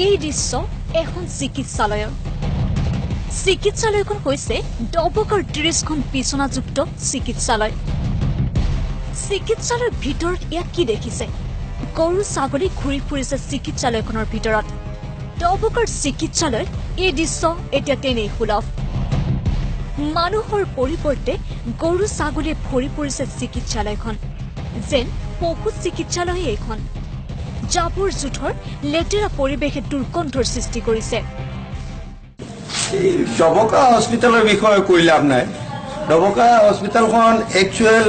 এই দৃশ্য এখন চিকিৎসালয়ৰ চিকিৎসালয়খন হৈছে ডবকাৰ 30খন বিছনাযুক্ত চিকিৎসালয়। চিকিৎসালয়ৰ ভিতৰত ইয়া কি দেখিছে? গৰু ছাগলী ঘূৰি ফুৰিছে চিকিৎসালয়খনৰ ভিতৰত। ডবকাৰ চিকিৎসালয়ত এই দৃশ্য এতিয়া তেনেই সুলভ। মানুহৰ পৰিৱৰ্তে গৰু ছাগলীয়ে ভৰি পৰিছে চিকিৎসালয়খন। যেন পশু চিকিৎসালয় এইখন। জাবৰ জোঁথৰ লেতেৰা পৰিৱেশে দুৰ্গন্ধৰ সৃষ্টি কৰিছে। ডবকা হস্পিটেলৰ বিষয়ে কৈ লাভ নাই। ডবকা হস্পিটেলখন একচুৱেল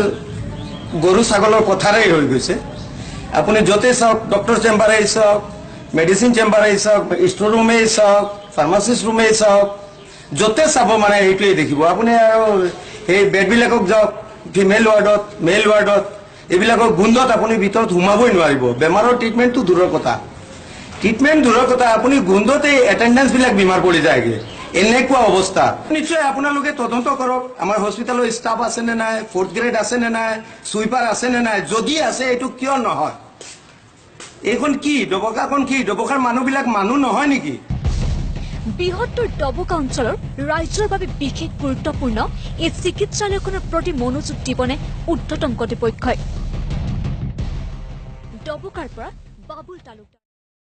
গৰু ছাগলৰ কথাৰেই হৈ গৈছে। আপুনি য'তেই চাওক, ডক্টৰ চেম্বাৰেই চাওক, মেডিচিন চেম্বাৰেই চাওক, ষ্ট'ৰ ৰুমেই চাওক, ফাৰ্মাচিষ্ট ৰুমেই চাওক, য'তে চাব মানে সেইটোৱেই দেখিব। আপুনি আৰু সেই বেডবিলাকক যাওক, ফিমেল ৱাৰ্ডত, মেল ৱাৰ্ডত, এইবিলাকৰ গোন্ধত আপুনি ভিতৰত সোমাবই নোৱাৰিব। বেমাৰৰ ট্ৰিটমেণ্টটো দূৰৰ কথা, আপুনি গোন্ধতেই এটেণ্ডেঞ্চবিলাক বেমাৰ পৰি যায়গৈ। এনেকুৱা অৱস্থা। নিশ্চয় আপোনালোকে তদন্ত কৰক, আমাৰ হস্পিটেলৰ ষ্টাফ আছে নে নাই, 4th গ্ৰেড আছে নে নাই, সুইপাৰ আছে নে নাই, যদি আছে এইটো কিয় নহয়? এইখন কি ডবকাখন? কি ডবকাৰ মানুহবিলাক মানুহ নহয় নেকি? বৃহত্তৰ ডবকা অঞ্চলৰ ৰাজ্যৰ বাবে বিশেষ গুৰুত্বপূৰ্ণ এই চিকিৎসালয়খনৰ প্ৰতি মনোযোগ দিবনে ঊৰ্ধ্বতন কৰ্তৃপক্ষই? ডবকাৰ পৰা বাবুল তালুকদাৰ।